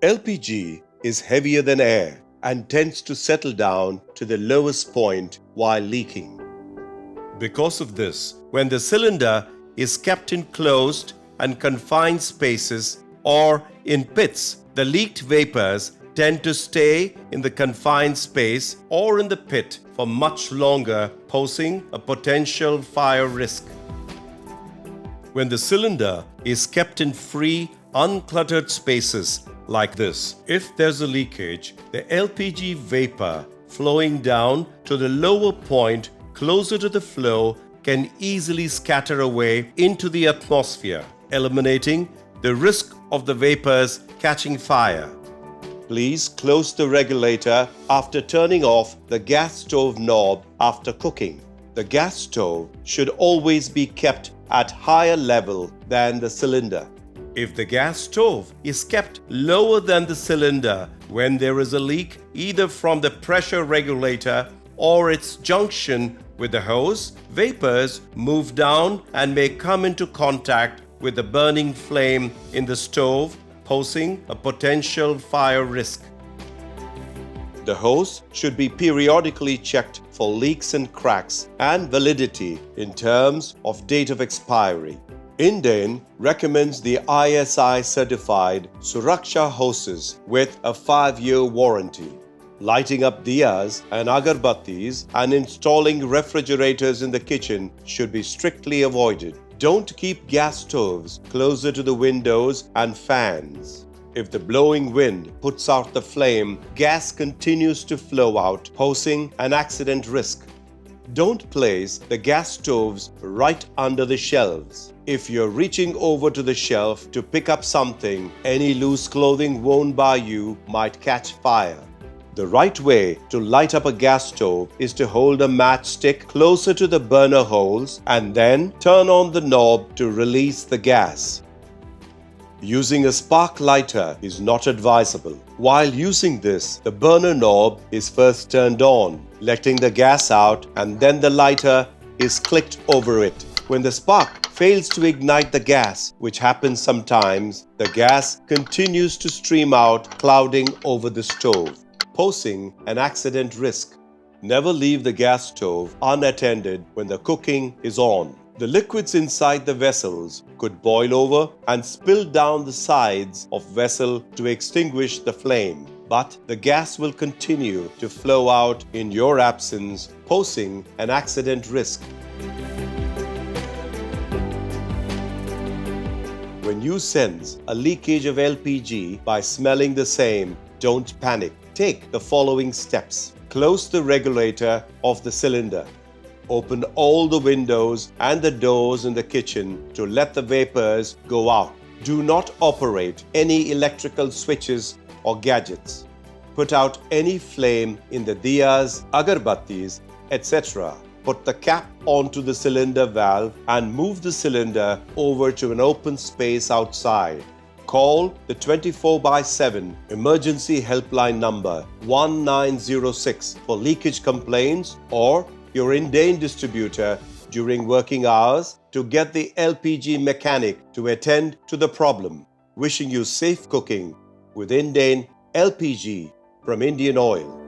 LPG is heavier than air and tends to settle down to the lowest point while leaking. Because of this, when the cylinder is kept in closed and confined spaces or in pits, the leaked vapors tend to stay in the confined space or in the pit for much longer, posing a potential fire risk. When the cylinder is kept in free, uncluttered spaces like this, if there's a leakage, the LPG vapor flowing down to the lower point closer to the flow can easily scatter away into the atmosphere, eliminating the risk of the vapors catching fire. Please close the regulator after turning off the gas stove knob after cooking. The gas stove should always be kept at higher level than the cylinder. If the gas stove is kept lower than the cylinder when there is a leak either from the pressure regulator or its junction with the hose, vapors move down and may come into contact with the burning flame in the stove, posing a potential fire risk. The hose should be periodically checked for leaks and cracks and validity in terms of date of expiry. Indane recommends the ISI certified Suraksha hoses with a 5-year warranty. Lighting up diyas and agarbattis and installing refrigerators in the kitchen should be strictly avoided. Don't keep gas stoves closer to the windows and fans. If the blowing wind puts out the flame, gas continues to flow out, posing an accident risk. Don't place the gas stoves right under the shelves. If you're reaching over to the shelf to pick up something, any loose clothing worn by you might catch fire. The right way to light up a gas stove is to hold a matchstick closer to the burner holes and then turn on the knob to release the gas. Using a spark lighter is not advisable. While using this, the burner knob is first turned on, letting the gas out, and then the lighter is clicked over it. When the spark fails to ignite the gas, which happens sometimes, the gas continues to stream out, clouding over the stove, posing an accident risk. Never leave the gas stove unattended when the cooking is on. The liquids inside the vessels could boil over and spill down the sides of vessel to extinguish the flame, but the gas will continue to flow out in your absence, posing an accident risk. When you sense a leakage of LPG by smelling the same, don't panic. Take the following steps. Close the regulator of the cylinder. Open all the windows and the doors in the kitchen to let the vapors go out. Do not operate any electrical switches or gadgets. Put out any flame in the diyas, agarbattis, etc. Put the cap onto the cylinder valve and move the cylinder over to an open space outside. Call the 24/7 emergency helpline number 1906 for leakage complaints or your Indane distributor during working hours to get the LPG mechanic to attend to the problem. Wishing you safe cooking with Indane LPG from Indian Oil.